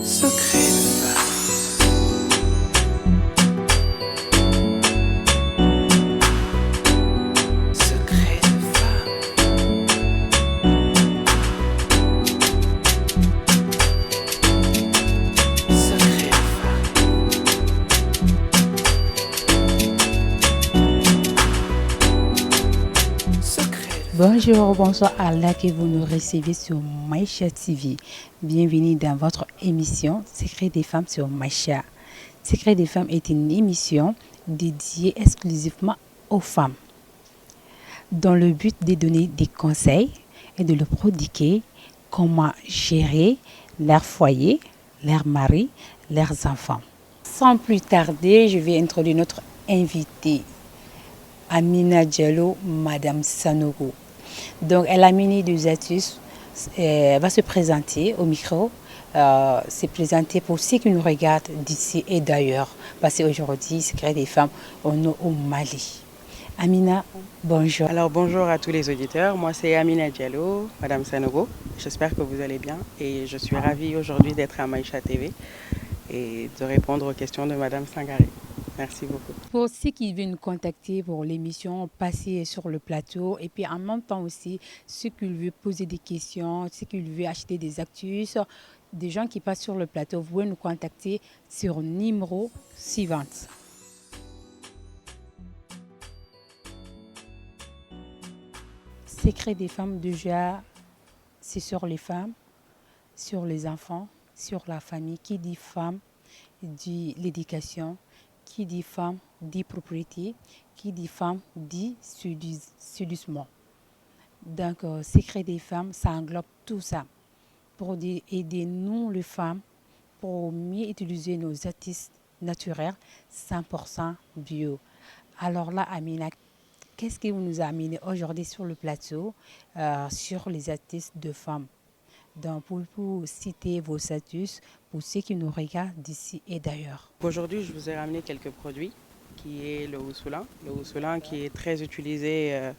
Secret de femme. Secret de femme. Secret de femme. Bonjour, bonsoir à là que vous nous recevez sur Maïcha TV. Bienvenue dans votre émission Secret des femmes sur Maïcha. Secret des femmes est une émission dédiée exclusivement aux femmes, dans le but de donner des conseils et de leur prodiguer comment gérer leur foyer, leur mari, leurs enfants. Sans plus tarder, je vais introduire notre invitée, Amina Diallo, Madame Sanogo. Donc, elle a mené des études, elle va se présenter au micro, se présenter pour ceux qui nous regardent d'ici et d'ailleurs. Parce qu'aujourd'hui, Secret des femmes, on est au Mali. Amina, bonjour. Alors bonjour à tous les auditeurs, moi c'est Amina Diallo, Madame Sanogo. J'espère que vous allez bien et je suis ravie aujourd'hui d'être à Maïcha TV et de répondre aux questions de Madame Sangaré. Merci beaucoup. Pour ceux qui veulent nous contacter pour l'émission, passer sur le plateau et puis en même temps aussi, ceux qui veulent poser des questions, ceux qui veulent acheter des actus, des gens qui passent sur le plateau, vous pouvez nous contacter sur le numéro suivant. Secret des femmes, déjà, c'est sur les femmes, sur les enfants, sur la famille. Qui dit femme, dit l'éducation. Qui dit femme, dit propriété. Qui dit femme, dit séduisement. Donc, Secret des femmes, ça englobe tout ça. Pour aider nous, les femmes, pour mieux utiliser nos artistes naturels 100% bio. Alors là, Amina, qu'est-ce qui nous a amené aujourd'hui sur le plateau sur les artistes de femmes? Donc, pour citer vos statuts, pour ceux qui nous regardent d'ici et d'ailleurs. Aujourd'hui, je vous ai ramené quelques produits, qui est le houssoulin. Le houssoulin qui est très utilisé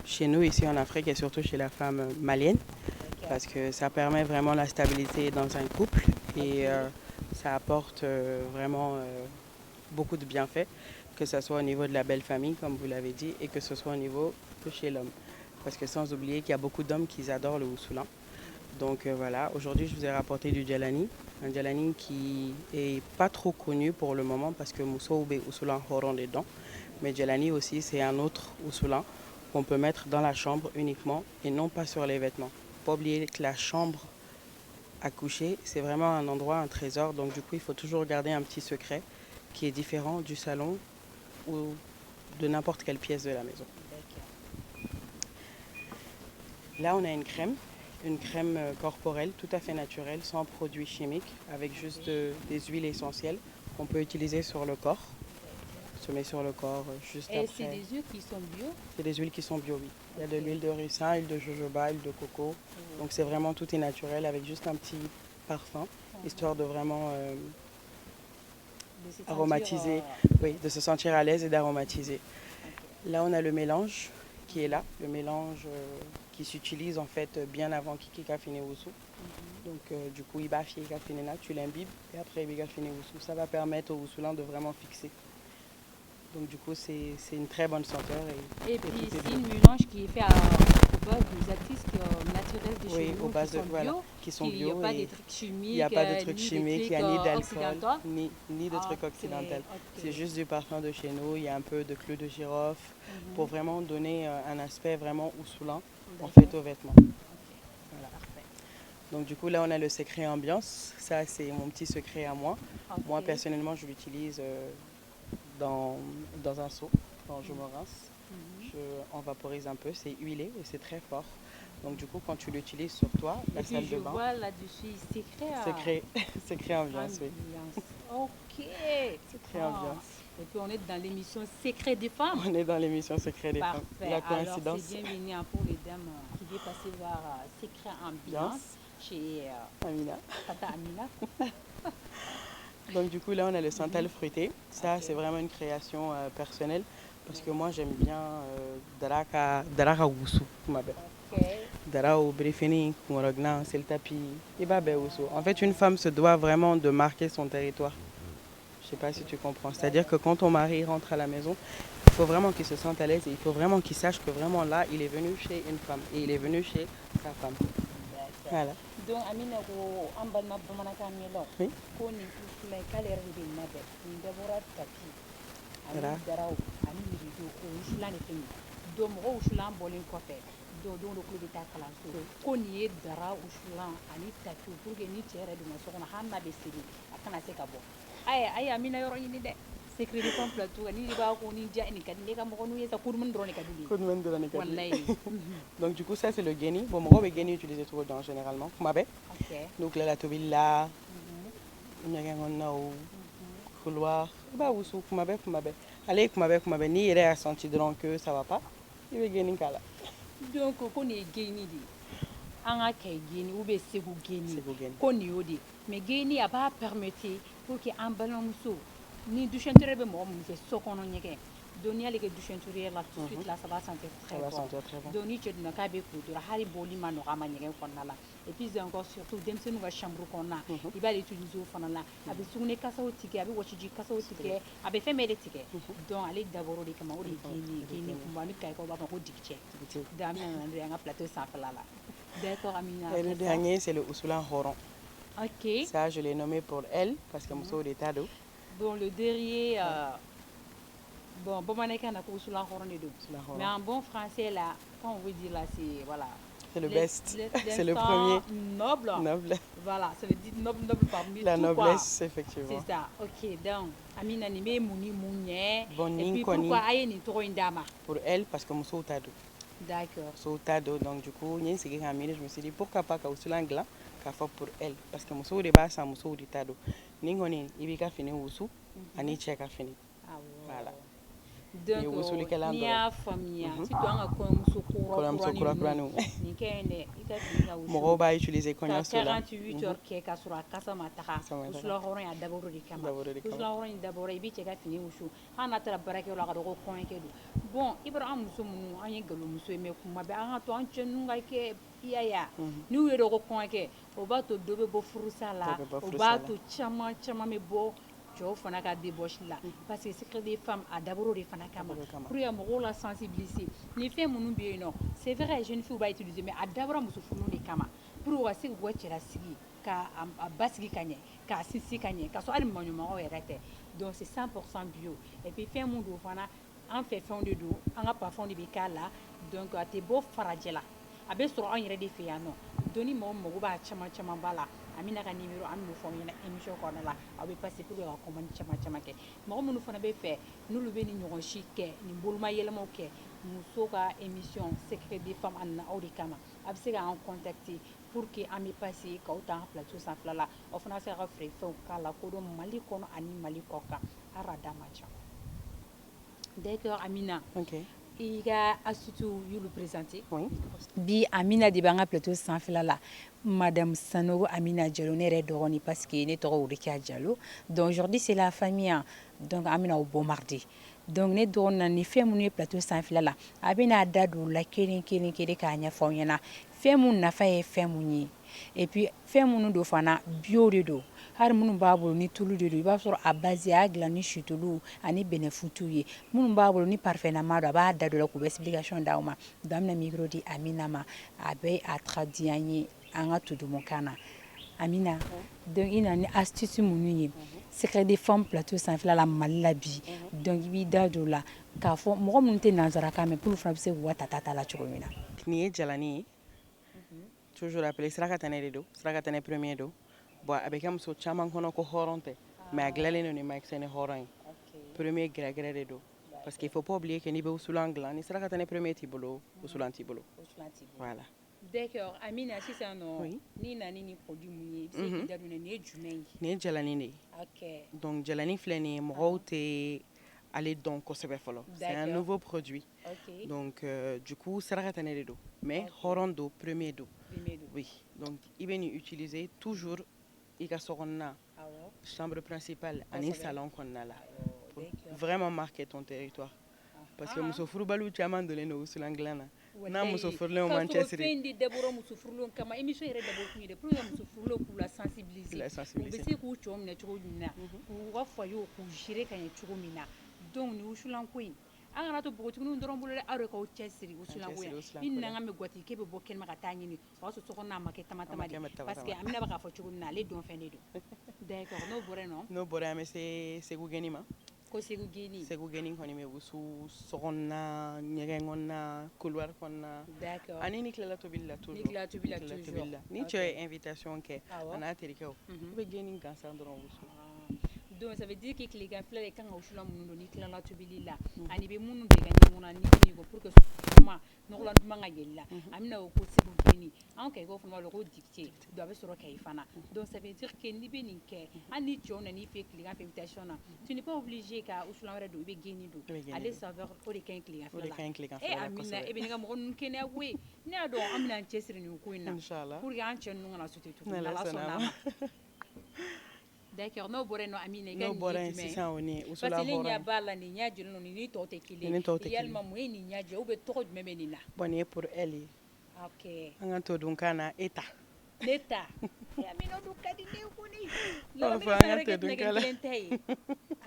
chez nous ici en Afrique et surtout chez la femme malienne, parce que ça permet vraiment la stabilité dans un couple et ça apporte vraiment beaucoup de bienfaits, que ce soit au niveau de la belle famille, comme vous l'avez dit, et que ce soit au niveau de chez l'homme. Parce que sans oublier qu'il y a beaucoup d'hommes qui adorent le houssoulin. Donc voilà, aujourd'hui je vous ai rapporté du djalani, un djalani qui est pas trop connu pour le moment parce que Mousso ou houssoulin horon dedans. Mais djalani aussi c'est un autre houssoulin qu'on peut mettre dans la chambre uniquement et non pas sur les vêtements. Pas oublier que la chambre à coucher c'est vraiment un endroit, un trésor, donc du coup il faut toujours garder un petit secret qui est différent du salon ou de n'importe quelle pièce de la maison. Là on a une crème corporelle tout à fait naturelle, sans produits chimiques, avec juste des huiles essentielles qu'on peut utiliser sur le corps. Se met sur le corps juste Et après. c'est des huiles qui sont bio? C'est des huiles qui sont bio, oui. Il y a de l'huile de ricin, huile de jojoba, huile de coco. Donc c'est vraiment tout est naturel avec juste un petit parfum, histoire de vraiment aromatiser, oui, de se sentir à l'aise et d'aromatiser. Là on a le mélange qui est là, le mélange qui s'utilise en fait bien avant Kiki Kafine Wusu. Donc du coup, il va fier Kafine, tu l'imbibes et après il va Kafine Wusu. Ça va permettre au Wusulan de vraiment fixer. Donc du coup, c'est une très bonne senteur. Et puis c'est une mélange qui est fait au base des artistes naturels de chez oui, nous, aux bases qui sont voilà, bio. qui sont Il n'y bio. a pas de trucs chimiques. Il n'y a pas de trucs chimiques, il n'y a ni d'alcool, occidentaux. ni de trucs occidentaux. C'est juste du parfum de chez nous, il y a un peu de clou de girofle pour vraiment donner un aspect vraiment houssoulin en fait aux vêtements. Voilà. Donc du coup là on a le secret ambiance, ça c'est mon petit secret à moi. Moi personnellement je l'utilise dans un seau quand je me rince. Je en vaporise un peu, c'est huilé et c'est très fort. Donc du coup quand tu l'utilises sur toi, la salle de bain. Je vois là-dessus secret. Secret ambiance, oui. Ok. Secret ambiance. Et puis on est dans l'émission Secret des femmes. On est dans l'émission Secret des femmes. La coïncidence. Alors c'est bienvenue pour les dames qui veulent passer voir Secret ambiance chez Amina. Tata Amina. Donc du coup là on a le santal fruité. Ça c'est vraiment une création personnelle parce que moi j'aime bien Daraka Wusu, ma belle. Darao, Brefeni, Kourognan, c'est le tapis. Iba Beousso. En fait, une femme se doit vraiment de marquer son territoire. Je sais pas si tu comprends. C'est-à-dire que quand ton mari rentre à la maison, il faut vraiment qu'il se sente à l'aise et il faut vraiment qu'il sache que vraiment là, il est venu chez une femme et il est venu chez sa femme. Voilà. Donc Amina ko an balima bamanankan mɛnlaw Oui. ko nin usula k'ale yɛrɛ de bɛ nin labɛn nin bɛɛ bɔra tapi Voilà. ani daraw ani mirido o wusulan de fɛ nin donc mɔgɔ wusulan bɔlen kɔfɛ donc don dɔ kulo bɛ taa kalanso ko nin ye dara wusulan ani tapi pour que ni cɛ yɛrɛ donna so kɔnɔ hali n'a bɛ segin a kana se ka bɔ ayi Amina yɔrɔ ɲini dɛ secret de femme plateau ni de b'a ko ni ja nin ka di ne ka mɔgɔ n'u ye sa kurumin dɔrɔn de ka di wallahi. Donc du coup, ça c'est le geni. Bon, moi, le geni utilisé tout le temps généralement. Kumabe. Ok. Donc là, la tobilla, Nyagangonao, couloir. Bah, où sont Kumabe. Allez, Kumabe. Ni il a senti donc que ça va pas. Il veut geni kala. Donc ko nin ye geni de ye an ka kɛ geni ou bien segu geni Segu geni. ko nin y'o de ye mais geni a b'a permettre pour que an balimamuso ni duchɛntɛrɛ bɛ mɔgɔ minnu fɛ so kɔnɔ ɲɛgɛn donc n'i y'ale kɛ duchɛntɛrɛ la tout de suite là ça va sentir très Ça va bon sentir très bon. donc ni cɛ donna k'a bɛ ko dɔrɔn hali bɔli ma nɔgɔ a ma ɲɛgɛn kɔnɔna la et puis encore surtout denmisɛnninw ka chambre kɔnɔna i b'ale utiliser o fana la a bɛ sugunɛ kasaw tigɛ a bɛ wɔsiji kasaw tigɛ a bɛ fɛn bɛɛ de tigɛ donc ale dabɔra o de kama o de ye geni ye geni kunba ni kayikaw b'a fɔ ko digicɛ donc an bɛna na n'o ye an ka plateau sanfɛla la d'accord Amina. Et le dernier, c'est le Ousoulan Horon. Ok. Ça, je l'ai nommé pour elle parce que Mousso est tado. Bon, le derrière, bon, bamanankan na ko wusulan hɔrɔn de don. Mais en bon français là, quand on veut dire là, c'est voilà. C'est le best. C'est le premier. Noble. Noble. Voilà, ça veut dire noble parmi La tout noblesse, quoi. effectivement. C'est ça. Ok, donc Amina ni me muni munye. Bon, Et puis koni. pourquoi aye ni toro indama? Pour elle, parce que Mousso tado. D'accord. So tado, donc du coup, je me suis dit pourquoi pas Kausulan Glan, qu'à faire pour elle. Parce que Mousso de base, Mousso de tado. Ningoni, Ibika fini Wusu, Ani Tcheka fini. Ah ouais. Voilà. Donc n'i y'a faamuya surtout an ka kɔɲɔmuso kura ninnu nin kɛ yen dɛ i ka fini ka wusu mɔgɔw b'a utiliser ka kɔɲɔso la 48 heures kɛ k'a sɔrɔ a kasa ma taga wusulan hɔrɔn y'a dabɔra o de kama wusulan hɔrɔn in dabɔra i b'i cɛ ka fini wusu hali n'a taara baarakɛyɔrɔ la ka dɔn ko kɔɲɔkɛ don bon i b'a dɔn an muso minnu an ye nkalonmuso ye mais kuma bɛɛ an ka to an cɛninw ka kɛ i y'a ye n'u ye dɔn ko kɔɲɔkɛ o b'a to dɔ bɛ bɔ furusa la o b'a to caman bɛ bɔ cɛw fana ka débauche la parce que secret des femmes a dabɔra o de fana kama pour que mɔgɔw la sensibiliser ni fɛn minnu bɛ yen nɔ c'est vrai jeune fille b'a utiliser mais a dabɔra muso furulenw de kama pour u ka se k'u ka cɛlasigi k'a basigi ka ɲɛ k'a sinsin ka ɲɛ k'a sɔrɔ hali maɲumɔgɔw yɛrɛ tɛ donc c'est 100% bio et puis fɛn min don fana an fɛ fɛnw de don an ka parfum de bɛ k'a la donc a tɛ bɔ farajɛ la a bɛ sɔrɔ an yɛrɛ de fɛ yan nɔ donc ni mɔgɔ mago b'a caman b'a la Amina ka numéro an b'o fɔ aw ɲɛna émission kɔnɔna la aw bɛ passer pour que ka commande caman kɛ mɔgɔ minnu fana bɛ fɛ n'olu bɛ ni ɲɔgɔn si kɛ nin boloma yɛlɛmaw kɛ muso ka émission secret des femmes a nana aw de kama a bɛ se k'an contacter pour que an bɛ passer k'aw ta an ka plateau sanfɛla la aw fana bɛ se ka feerefɛnw k'a la kodɔn Mali kɔnɔ ani Mali kɔ kan arada man ca d'accord Amina. Ok. I ka astuce y'olu présenter. Oui. Bi Amina de b'an ka plateau sanfɛla la Madame Sanogo Amina Diallo ne yɛrɛ dɔgɔnin parce que ne tɔgɔ Urika Diallo donc aujourd'hui c'est la famille donc Amina au bon mardi donc ne dɔgɔnin na ni fɛn minnu ye plateau sanfɛla la a bɛna da don o la kelen k'a ɲɛfɔ aw ɲɛna fɛn minnu nafa ye fɛn minnu ye et puis fɛn minnu don fana bio de don hali minnu b'a bolo ni tulu de don i b'a sɔrɔ a base a y'a dilan ni situlu ani bɛnɛfutu ye minnu b'a bolo ni parfɛnama don a b'a da don la k'u bɛ explication d'aw ma donc an bɛna micro di Amina ma a bɛ a traduit an ye an ka tudumukan na Amina donc i nana ni astuce minnu ye secret des femmes plateau sanfɛla la Mali la bi donc i b'i da don o la k'a fɔ mɔgɔ minnu tɛ nansarakan mɛn pour fana bɛ se k'u ka tata la cogo min na. Nin ye jalani ye toujours appelé Sirakatane de don Sirakatane premier don bon a bɛ kɛ muso caman kɔnɔ ko hɔrɔn tɛ mais a dilanlen don ni makisɛ ni hɔrɔn ye premier gɛrɛgɛrɛ de don parce qu'il faut pas oublier que n'i bɛ wusulan dilan ni Sirakatane premier t'i bolo wusulan t'i bolo voilà. D'accord Amina sisan nɔ Oui. n'i nana ni produit mun ye i bɛ se k'i da don nin ye jumɛn ye. Nin ye jalani de ye Ok. donc jalani filɛ nin ye mɔgɔw tɛ ale dɔn kosɛbɛ fɔlɔ c'est un nouveau produit Ok. donc du coup Sirakatane de don mais hɔrɔn don premier don Premier don. oui donc i bɛ nin utiliser toujours i ka so kɔnɔna Awɔ. chambre principale ani salon kɔnɔna la pour D'accord. vraiment marquer ton territoire parce que muso furubaliw caman donnen don wusulan dilan na n'a muso furulenw man cɛsiri fɛn de dabɔra muso furulenw kama émission yɛrɛ dabɔ kun ye de pour que muso furulenw k'u la sensibiliser u bɛ se k'u cɛw minɛ cogo min na k'u ka foyer k'u gérer ka ɲɛ cogo min na donc nin wusulanko in an kana to npogotigininw dɔrɔn bolo dɛ aw de k'aw cɛsiri wusulanko in ni nankan bɛ gɔti k'e bɛ bɔ kɛnɛma ka taa ɲini o y'a sɔrɔ sokɔnɔna ma kɛ tama-tama de parce que Amina bɛ k'a fɔ cogo min na ale dɔn fɛn de don d'accord n'o bɔra yen nɔ n'o bɔra yen an bɛ se Segu geni ma ko Segu geni kɔni bɛ wusu sokɔnɔna ɲɛgɛn kɔnɔna couloir kɔnɔna d'accord ani ni tilala tobili la toujours ni tilala tobili la toujours ni cɛ ye invitation kɛ a n'a terikɛw u bɛ geni gansan dɔrɔn wusu donc ça veut dire que tilegan filɛ de kan ka wusulan minnu don ni tilala tobili la ani bɛ minnu dege ɲɔgɔn na ni fini ko pour que suma nɔgɔlan duman ka yɛlɛ la an bɛna o ko Segu geni anw kɛ ko fana b'a dɔn ko dictée donc a bɛ sɔrɔ Kayi fana donc ça veut dire que n'i bɛ nin kɛ hali ni cɛw nan'i fɛ tilegan fɛ invitation na tu n'es pas obligé ka wusulan wɛrɛ don i bɛ geni don ale saveur o de ka ɲi tilegan filɛ la Amina e bɛ ne ka mɔgɔ ninnu kɛnɛya koyi ne y'a dɔn an bɛna an cɛsiri nin ko in na pour que an cɛ ninnu kana sauter tuguni n'Ala sɔnn'a ma d'accord n'o bɔra yen nɔ Amina i ka nin ye jumɛn parce que ne ɲɛ b'a la nin ɲɛ jɔlen don nin ni tɔw tɛ kelen ye yalima mun ye nin ɲɛ jɛ ou bien tɔgɔ jumɛn bɛ nin na bon nin ye pour elle ye ok an ka to dunkan na e ta ne ta Amina o dun ka di ne ye kɔni fɔ an ka to dunkan la kelen tɛ ye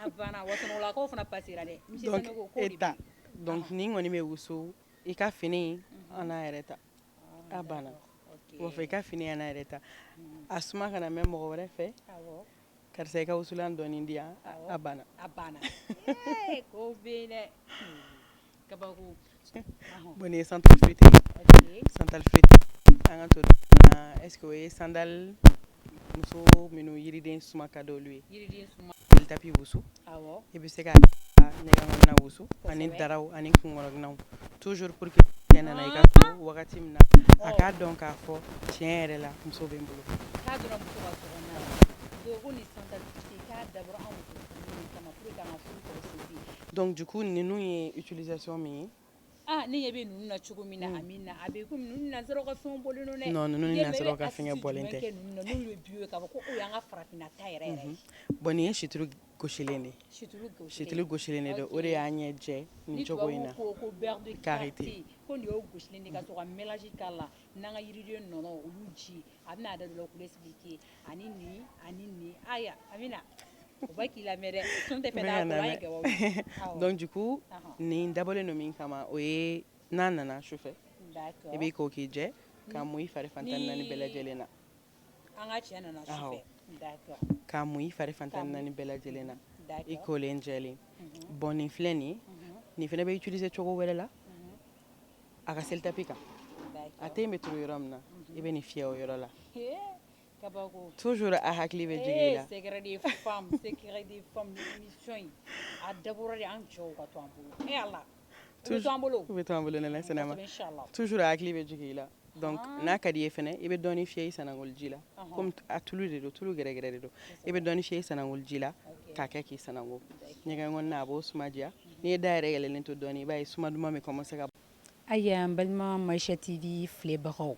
a banna wa sɔnɔgɔlakaw fana passera dɛ donc e ta donc nin kɔni bɛ wusu i ka fini an n'a yɛrɛ ta a banna wa fɔ i ka fini an n'a yɛrɛ ta a suma kana mɛn mɔgɔ wɛrɛ fɛ karisa i ka wusulan dɔɔni di yan a banna ko bɛ dɛ kabako bon nin ye Santal Fruité Santal Fruité an ka to na est ce que o ye sandal muso minnu yiriden suma ka d'olu ye yiriden suma tapi wusu i bɛ se ka ɲɛgɛn kɔnɔna wusu ani daraw ani kunkɔrɔginanw toujours pour que cɛ nana i ka so wagati min na a k'a dɔn k'a fɔ tiɲɛ yɛrɛ la muso bɛ n bolo k'a dɔn muso ka so kɔnɔna la donc ko nin Santal Fruité k'a dabɔra anw muso furulenw kama pour que an ka furu tɔw sinsin donc du coup ninnu ye utilisation min ye ne ɲɛ bɛ ninnu na cogo min na Amina a bɛ komi ninnu nansaraw ka fɛnw bɔlen don dɛ non ninnu ni nansaraw ka fɛngɛ bɔlen tɛ n'olu ye bio ye k'a fɔ ko o y'an ka farafinna ta yɛrɛ yɛrɛ bon nin ye situlu gosilen de ye situlu gosilen de don o de y'a ɲɛ jɛ nin cogo in na ni tubabuw ko beurre de karité ko nin y'o gosilen de ka sɔrɔ ka mélange k'a la n'an ka yiriden nɔnɔ olu ji a bɛna da dɔ la k'u expliquer ani nin aya Amina o b'a k'i lamɛn dɛ sun tɛ fɛ d'a kɔrɔ an ye gawaw ye donc du coup nin dabɔlen don min kama o ye n'a nana sufɛ i b'i ko k'i jɛ k'a mun i fari fantan naani bɛɛ lajɛlen na an ka cɛ nana sufɛ d'accord k'a mun i fari fantan naani bɛɛ lajɛlen na i kolen jɛlen bon nin filɛ nin ye nin fana bɛ utiliser cogo wɛrɛ la a ka seli tapi kan a tɛ bɛ turu yɔrɔ min na i bɛ nin fiyɛ o yɔrɔ la toujours a hakili bɛ jigin i la secret des femmes émission in a dabɔra de an cɛw ka to an bolo Ala u bɛ to an bolo u bɛ to an bolo Nɛnɛ Sɛnɛma toujours a hakili bɛ jigin i la donc n'a ka d'i ye fɛnɛ i bɛ dɔɔni fiyɛ i sanangoliji la comme a tulu de don tulu gɛrɛgɛrɛ de don i bɛ dɔɔni fiyɛ i sanangoliji la k'a kɛ k'i sanango ɲɛgɛn kɔnɔna a b'o suma diya n'i ye da yɛrɛ yɛlɛlen to dɔɔni i b'a ye suma duman bɛ commencer ka bɔ. Aya n balima Mayicha TV filɛbagaw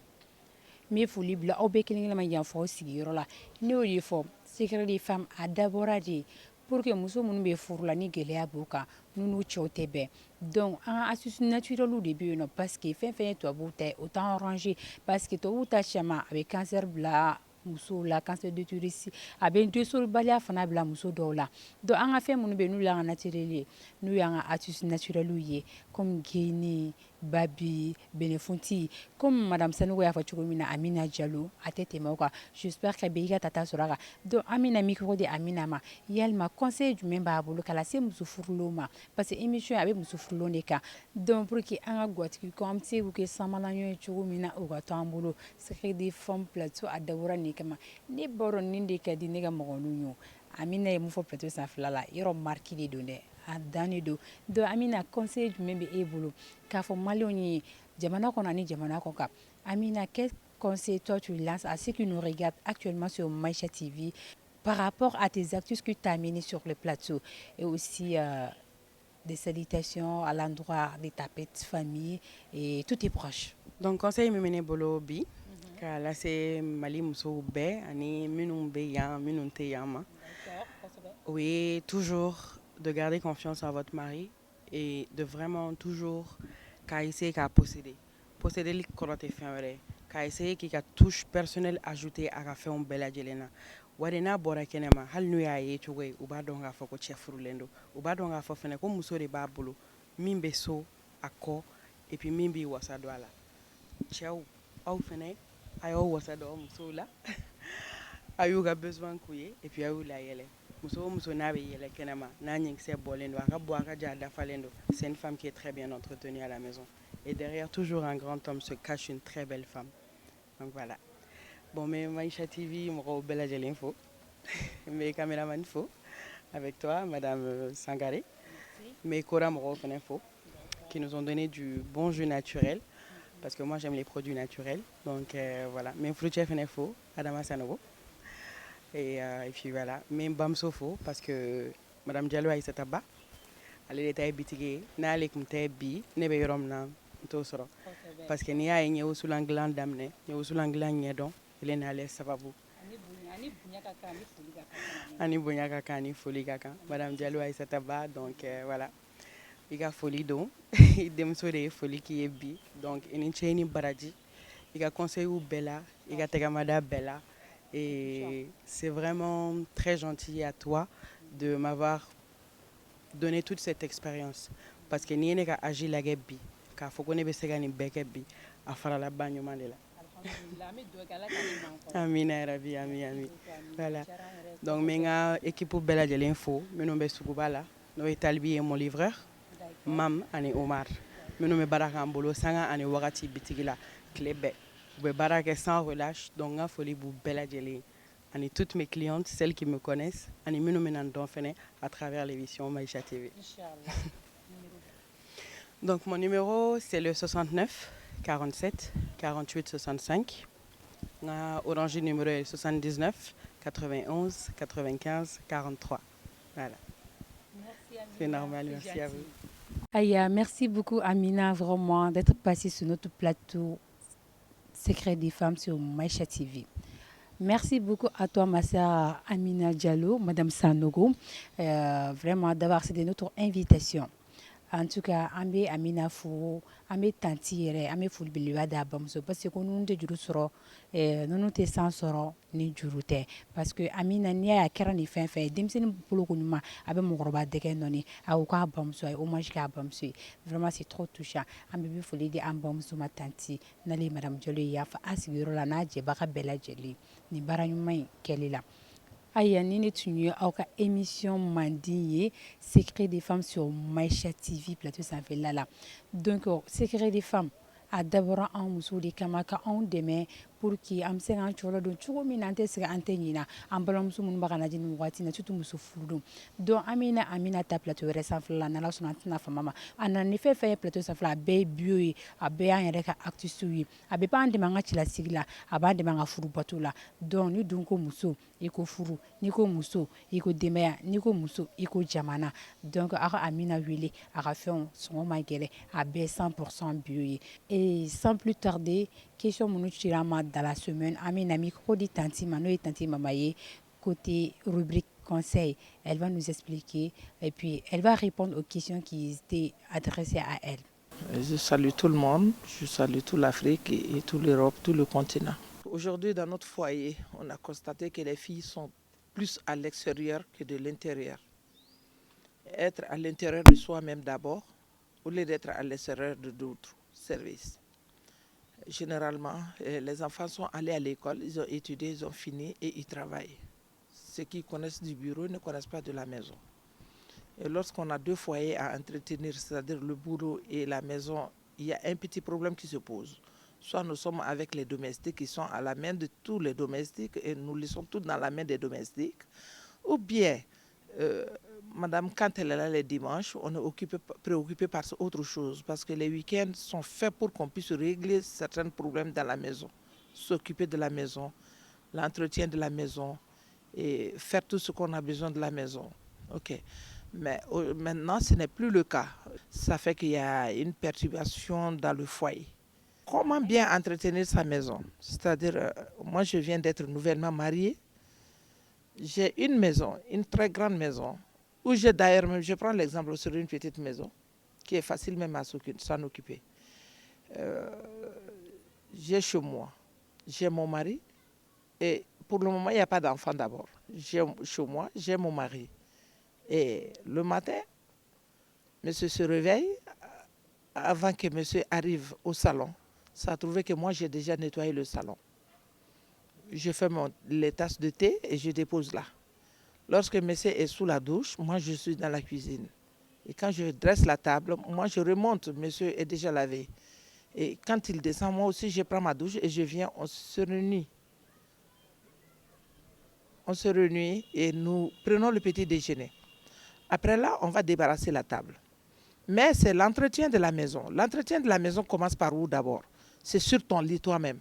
n bɛ foli bila aw bɛɛ kelen kelen ma yan fɔ aw sigiyɔrɔ la ne y'o de fɔ secret des femmes a dabɔra de pour que muso minnu bɛ furu la ni gɛlɛya b'u kan n'u n'u cɛw tɛ bɛn donc an ka astuce naturelle de bɛ yen nɔ parce que fɛn fɛn ye tubabuw ta ye o t'an arranger parce que tubabuw ta caman a bɛ cancer bila musow la cancer d'utérus a bɛ densorobaliya fana bila muso dɔw la donc an ka fɛn minnu bɛ yen n'u y'an ka naturel ye n'u y'an ka astuce naturelle ye comme geni babi bɛnɛfunti comme madame Sanogo y'a fɔ cogo min na Amina Jalo a tɛ tɛmɛ o kan j'espère que bɛɛ y'i ka tata sɔrɔ a kan donc an bɛna micro di Amina ma yalima conseil jumɛn b'a bolo k'a lase muso furulenw ma parce que émission a bɛ muso furulenw de kan donc pour que an ka gatigi ko an bɛ se k'u kɛ samalanɲɔ ye cogo min na o ka to an bolo secret des femmes plateau a dabɔra nin kama ne b'a dɔn nin de ka di ne ka mɔgɔninw ye Amina ye mun fɔ plateau sanfɛla la yɔrɔ marque de don dɛ a dan de don donc Amina conseil jumɛn bɛ e bolo k'a fɔ maliyɛnw ye jamana kɔnɔ ani jamana kɔ kan Amina quel conseil toi tu lances à ceux qui nous regardent actuellement sur Maïcha TV par rapport à tes actus que tu as menées sur le plateau et aussi des salutations à l'endroit de ta petite famille et tous tes proches. Donc conseil min bɛ ne bolo bi k'a lase Mali musow bɛɛ ani minnu bɛ yan minnu tɛ yan ma o ye toujours de garder confiance en votre mari et de vraiment toujours qu'à essayer qu'à posséder posséder li kɔrɔ tɛ fɛn wɛrɛ ye k'a essayer k'i ka touche personnelle ajouter a ka fɛnw bɛɛ lajɛlen na wa de n'a bɔra kɛnɛma hali n'u y'a ye cogo ye u b'a dɔn k'a fɔ ko cɛ furulen don u b'a dɔn k'a fɔ fɛnɛ ko muso de b'a bolo min bɛ so a kɔ et puis min b'i wasa don a la cɛw aw fɛnɛ a y'aw wasa don aw musow la a y'u ka besoin k'u ye et puis a y'u layɛlɛ muso o muso n'a bɛ yɛlɛ kɛnɛma n'a ɲinkisɛ bɔlen don a ka bɔ a ka ja a dafalen don c'est une femme qui est très bien entretenue à la maison et derrière toujours un grand homme se cache une très belle femme donc voilà bon mais Maïcha TV mɔgɔw bɛɛ lajɛlen fo n bɛ caméraman fo avec toi madame Sangaré n bɛ Kora mɔgɔw fɛnɛ fo qui nous ont donné du bon jus naturel parce que moi j'aime les produits naturels donc voilà n bɛ n furucɛ fɛnɛ fo Adama Sanogo et puis voilà n bɛ n bamuso fo parce que madame Diallo Aïssata Ba ale de ta ye bitigi ye n'ale tun tɛ bi ne bɛ yɔrɔ min na n t'o sɔrɔ parce que n'i y'a ye n ye wusulan dilan daminɛ n ye wusulan dilan ɲɛdɔn ele n'ale sababu ani bonya ka kan ani foli ka kan madame Diallo Aïssata Ba donc voilà i ka foli don i denmuso de ye foli k'i ye bi donc i ni cɛ i ni baraji i ka conseils bɛɛ la i ka tɛgɛmada bɛɛ la et c'est vraiment très gentil à toi de m'avoir donné toute cette expérience parce que n'i ye ne ka âge lajɛ bi k'a fɔ ko ne bɛ se ka nin bɛɛ kɛ bi a farala ba ɲuman de la amina yarabi ami voilà donc n bɛ n ka équipe bɛɛ lajɛlen fo minnu bɛ suguba la n'o ye Talibi ye mon livreur Mam ani Omar minnu bɛ baara k'an bolo sanga ani wagati bitigi la tile bɛɛ u bɛ baara kɛ sans relâche donc n ka foli b'u bɛɛ lajɛlen ani toutes mes clientes celles qui me connaissent ani minnu bɛ na n dɔn fɛnɛ à travers l'émission Maïcha TV donc mon numéro c'est le 69 47 48 65 nga orange numéro est 79 91 95 43 voilà c'est normal merci à vous. Aya, merci beaucoup Amina vraiment d'être passée sur notre plateau Secret des femmes sur Maïcha TV. Merci beaucoup à toi ma sœur Amina Diallo, madame Sanogo, vraiment d'avoir accepté notre invitation. En tout cas, an bɛ Amina fo, an bɛ tanti yɛrɛ, an bɛ foli belebeleba d'a bamuso parce que ninnu tɛ juru sɔrɔ, ninnu tɛ san sɔrɔ ni juru tɛ parce que Amina n'i y'a ye a kɛra nin fɛn fɛn ye denmisɛnnin bolo ko ɲuman a bɛ mɔgɔkɔrɔba dɛgɛ nɔni a ko k'a bamuso a ye hommage k'a bamuso ye vraiment c'est trop touchant an bɛ foli di an bamuso ma tanti n'ale ye madame Diallo ye yafa a sigiyɔrɔ la n'a jɛbaga bɛɛ lajɛlen nin baara ɲuman in kɛli la. Aya ni ne tun ye aw ka émission mandi ye Secret des femmes sur Maïcha TV plateau sanfɛla la donc Secret des femmes a dabɔra anw musow de kama ka anw dɛmɛ pour que an bɛ se k'an cɔlɔ don cogo min na an tɛ sɛgɛn an tɛ ɲina an balimamuso minnu b'a ka lajɛ nin wagati in na surtout muso furudon donc an bɛna Amina ta plateau wɛrɛ sanfɛla la n'Ala sɔnna an tɛna fama ma a nana ni fɛn fɛn ye plateau sanfɛla a bɛɛ ye bio ye a bɛɛ y'an yɛrɛ ka artistes ye a bɛ b'an dɛmɛ an ka cɛlasigi la a b'an dɛmɛ an ka furubato la donc ni dun ko muso i ko furu n'i ko muso i ko denbaya n'i ko muso i ko jamana donc a ka Amina wele a ka fɛnw sɔngɔ ma gɛlɛn a bɛɛ 100% bio ye et sans plus tarder question minnu cira ma dans la semaine an bɛ na micro di tanti ma n'o ye tanti Mama ye côté rubrique conseil elle va nous expliquer et puis elle va répondre aux questions qui étaient adressées à elle. Je salue tout le monde, je salue toute l'Afrique et toute l'Europe, tout le continent. Aujourd'hui, dans notre foyer, on a constaté que les filles sont plus à l'extérieur que de l'intérieur. Être à l'intérieur de soi-même d'abord, au lieu d'être à l'extérieur de d'autres services. Généralement, les enfants sont allés à l'école, ils ont étudié, ils ont fini et ils travaillent. Ceux qui connaissent du bureau ne connaissent pas de la maison. Et lorsqu'on a deux foyers à entretenir, c'est-à-dire le bureau et la maison, il y a un petit problème qui se pose. Soit nous sommes avec les domestiques qui sont à la main de tous les domestiques et nous laissons tout dans la main des domestiques. Ou bien, madame, quand elle est là les dimanches, on est préoccupé par autre chose parce que les week-ends sont faits pour qu'on puisse régler certains problèmes dans la maison, s'occuper de la maison, l'entretien de la maison et faire tout ce qu'on a besoin de la maison. Ok. Mais maintenant, ce n'est plus le cas. Ça fait qu'il y a une perturbation dans le foyer. Comment bien entretenir sa maison? C'est-à-dire, moi je viens d'être nouvellement mariée. J'ai une maison, une très grande maison, où j'ai d'ailleurs, même, je prends l'exemple sur une petite maison, qui est facile même à s'en occuper. j'ai chez moi, j'ai mon mari. Et pour le moment, il n'y a pas d'enfant d'abord. J'ai chez moi, j'ai mon mari. Et le matin, monsieur se réveille. Avant que monsieur arrive au salon, ça a trouvé que moi, j'ai déjà nettoyé le salon. Je fais les tasses de thé et je dépose là. Lorsque monsieur est sous la douche, moi, je suis dans la cuisine. Et quand je dresse la table, moi, je remonte. Monsieur est déjà lavé. Et quand il descend, moi aussi, je prends ma douche et je viens, on se réunit. On se réunit et nous prenons le petit déjeuner. Après là, on va débarrasser la table. Mais c'est l'entretien de la maison. L'entretien de la maison commence par où d'abord? C'est sur ton lit toi-même.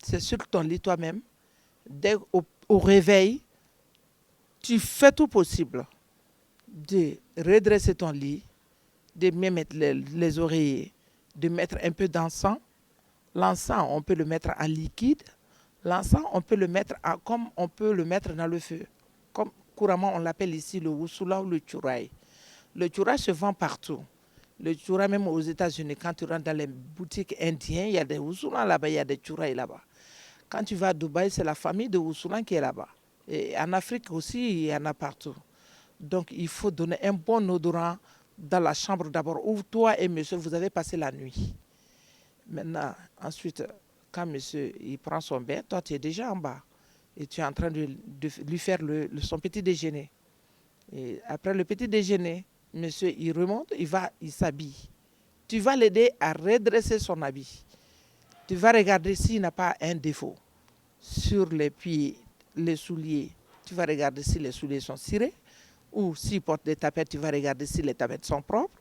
C'est sur ton lit toi-même. Dès au réveil, tu fais tout possible de redresser ton lit, de mettre les oreillers, de mettre un peu d'encens. L'encens, on peut le mettre en liquide. L'encens, on peut le mettre comme on peut le mettre dans le feu. Comme couramment, on l'appelle ici le wusula ou le tchouraï. Le tchouraï se vend partout. Le tchouraï, même aux États-Unis, quand tu rentres dans les boutiques indiennes, il y a des wusula là-bas, il y a des tchouraï là-bas. Quand tu vas à Dubaï, c'est la famille de wusula qui est là-bas. Et en Afrique aussi, il y en a partout. Donc, il faut donner un bon odorant dans la chambre d'abord, où toi et monsieur, vous avez passé la nuit. Maintenant, ensuite, quand monsieur il prend son bain, toi, tu es déjà en bas. Et tu es en train de lui faire son petit déjeuner. Et après le petit déjeuner, monsieur, il remonte, il s'habille. Tu vas l'aider à redresser son habit. Tu vas regarder s'il n'a pas un défaut sur les pieds, les souliers. Tu vas regarder si les souliers sont cirés. Ou s'il porte des tapettes, tu vas regarder si les tapettes sont propres.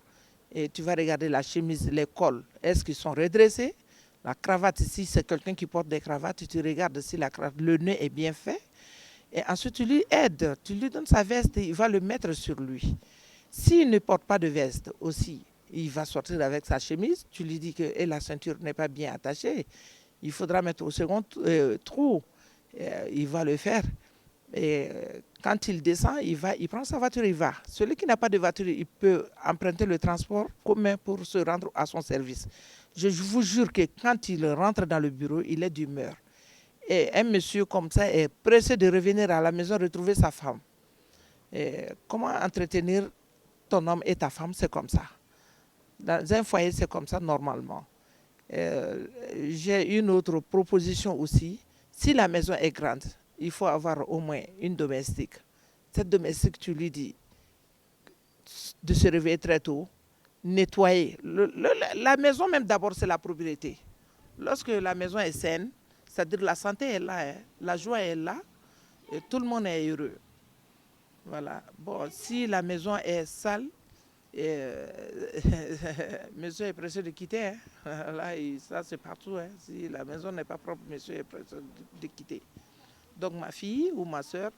Et tu vas regarder la chemise, les cols, est-ce qu'ils sont redressés? La cravate, si c'est quelqu'un qui porte des cravates, tu regardes si le nœud est bien fait. Et ensuite, tu lui aides, tu lui donnes sa veste et il va le mettre sur lui. S'il ne porte pas de veste aussi, il va sortir avec sa chemise. Tu lui dis que la ceinture n'est pas bien attachée. Il faudra mettre au second trou. Il va le faire. Et quand il descend, il prend sa voiture, il va. Celui qui n'a pas de voiture, il peut emprunter le transport commun pour se rendre à son service. Je vous jure que quand il rentre dans le bureau, il est d'humeur. Et un monsieur comme ça est pressé de revenir à la maison retrouver sa femme. Et comment entretenir ton homme et ta femme, c'est comme ça. Dans un foyer, c'est comme ça normalement. J'ai une autre proposition aussi. Si la maison est grande, il faut avoir au moins une domestique. Cette domestique, tu lui dis de se réveiller très tôt, nettoyer. La maison même d'abord, c'est la propriété. Lorsque la maison est saine, c'est-à-dire la santé est là, hein, la joie est là, et tout le monde est heureux. Voilà. Bon, si la maison est sale, monsieur est pressé de quitter. Hein. Là, ça c'est partout. Hein. Si la maison n'est pas propre, monsieur est pressé de quitter. Donc ma fille ou ma soeur,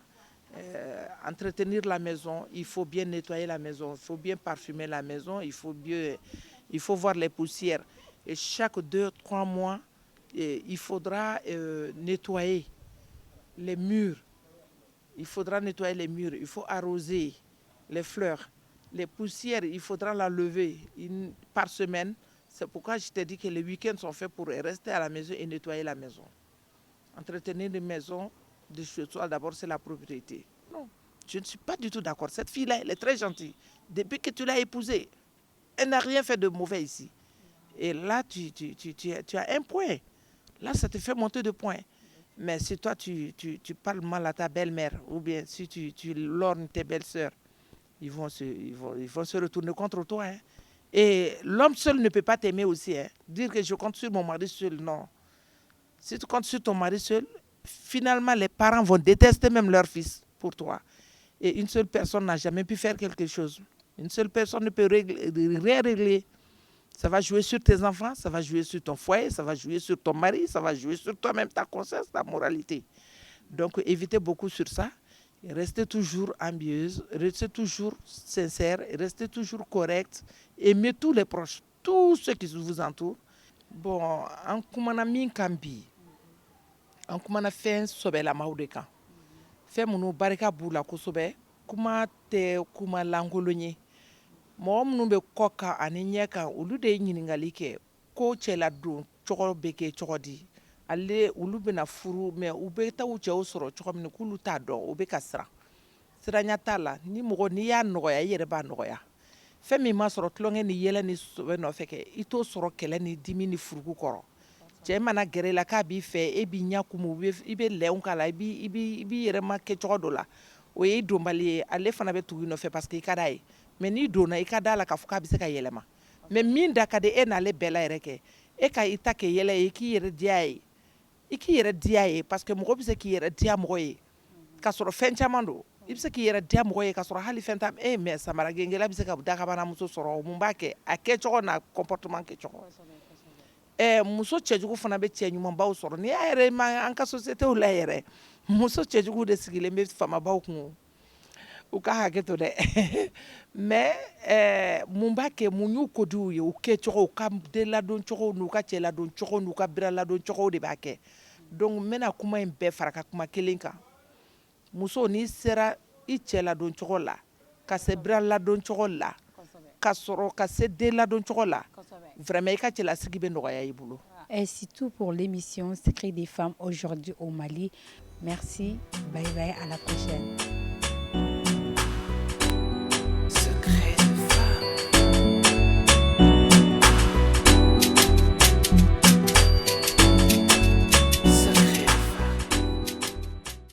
entretenir la maison, il faut bien nettoyer la maison, il faut bien parfumer la maison, il faut voir les poussières. Et chaque 2-3 mois, il faudra nettoyer les murs. Il faudra nettoyer les murs, il faut arroser les fleurs. Les poussières, il faudra l'enlever par semaine. C'est pourquoi je t'ai dit que les week-ends sont faits pour rester à la maison et nettoyer la maison. Entretenir une maison de chez toi, d'abord, c'est la propriété. Non, je ne suis pas du tout d'accord. Cette fille-là, elle est très gentille. Depuis que tu l'as épousée, elle n'a rien fait de mauvais ici. Et là, tu as un point. Là, ça te fait monter de points. Mais si toi, tu parles mal à ta belle-mère, ou bien si tu lorgnes tes belles-sœurs, ils vont se retourner contre toi. Hein. Et l'homme seul ne peut pas t'aimer aussi. Hein. Dire que je compte sur mon mari seul, non. Si tu comptes sur ton mari seul, finalement, les parents vont détester même leur fils pour toi. Et une seule personne n'a jamais pu faire quelque chose. Une seule personne ne peut rien régler. Ça va jouer sur tes enfants, ça va jouer sur ton foyer, ça va jouer sur ton mari, ça va jouer sur toi-même, ta conscience, ta moralité. Donc, évitez beaucoup sur ça. Restez toujours ambieuse, restez toujours sincère, restez toujours correct. Aimez tous les proches, tous ceux qui vous entourent. Bon, en kumana min kambi, en kumana fen sobe la maudeka. Fen munu barika bula kusobe, kuma te kuma langolonye. Mɔgɔ minnu bɛ kɔ kan ani ɲɛ kan olu de ye ɲininkali kɛ ko cɛladon cogo bɛ kɛ cogo di ale olu bɛna furu mais u bɛ taa u cɛw sɔrɔ cogo min k'olu t'a dɔn u bɛ ka siran siranya t'a la ni mɔgɔ n'i y'a nɔgɔya i yɛrɛ b'a nɔgɔya fɛn min ma sɔrɔ tulonkɛ ni yɛlɛ ni sɛbɛ nɔfɛ kɛ i t'o sɔrɔ kɛlɛ ni dimi ni furugu kɔrɔ cɛ mana gɛrɛ la k'a b'i fɛ e b'i ɲɛ kumu i bɛ lɛnw k'a la i b'i yɛrɛ ma kɛ cogo dɔ la o ye donbali ye ale fana bɛ tugu i nɔfɛ parce que i ka d'a ye mais n'i donna i ka d'a la k'a fɔ k'a bɛ se ka yɛlɛma mais min da ka di e n'ale bɛɛ la yɛrɛ kɛ e ka i ta kɛ yɛlɛ ye i k'i yɛrɛ diya ye i k'i yɛrɛ diya ye parce que mɔgɔ bɛ se k'i yɛrɛ diya mɔgɔ ye k'a sɔrɔ fɛn caman don i bɛ se k'i yɛrɛ diya mɔgɔ ye k'a sɔrɔ hali fɛn tam mais samara gengela bɛ se ka dakabanamuso sɔrɔ mun b'a kɛ a kɛcogo n'a comportement kɛcogo muso cɛjugu fana bɛ cɛ ɲumanbaw sɔrɔ n'i y'a yɛrɛ ma an ka société la yɛrɛ muso cɛjugu de sigilen bɛ famabaw kun u ka hakɛ to dɛ mais mun b'a kɛ mun y'u ko diw ye u kɛcogo u ka den ladon cogo n'u ka cɛ ladon cogo n'u ka bira ladon cogo de b'a kɛ donc n bɛna kuma in bɛɛ fara ka kuma kelen kan muso n'i sera i cɛ ladon cogo la ka se bira ladon cogo la ka sɔrɔ ka se den ladon cogo la vraiment i ka cɛlasigi bɛ nɔgɔya i bolo. Et c'est tout pour l'émission Secret des femmes aujourd'hui au Mali. Merci, bye bye, à la prochaine.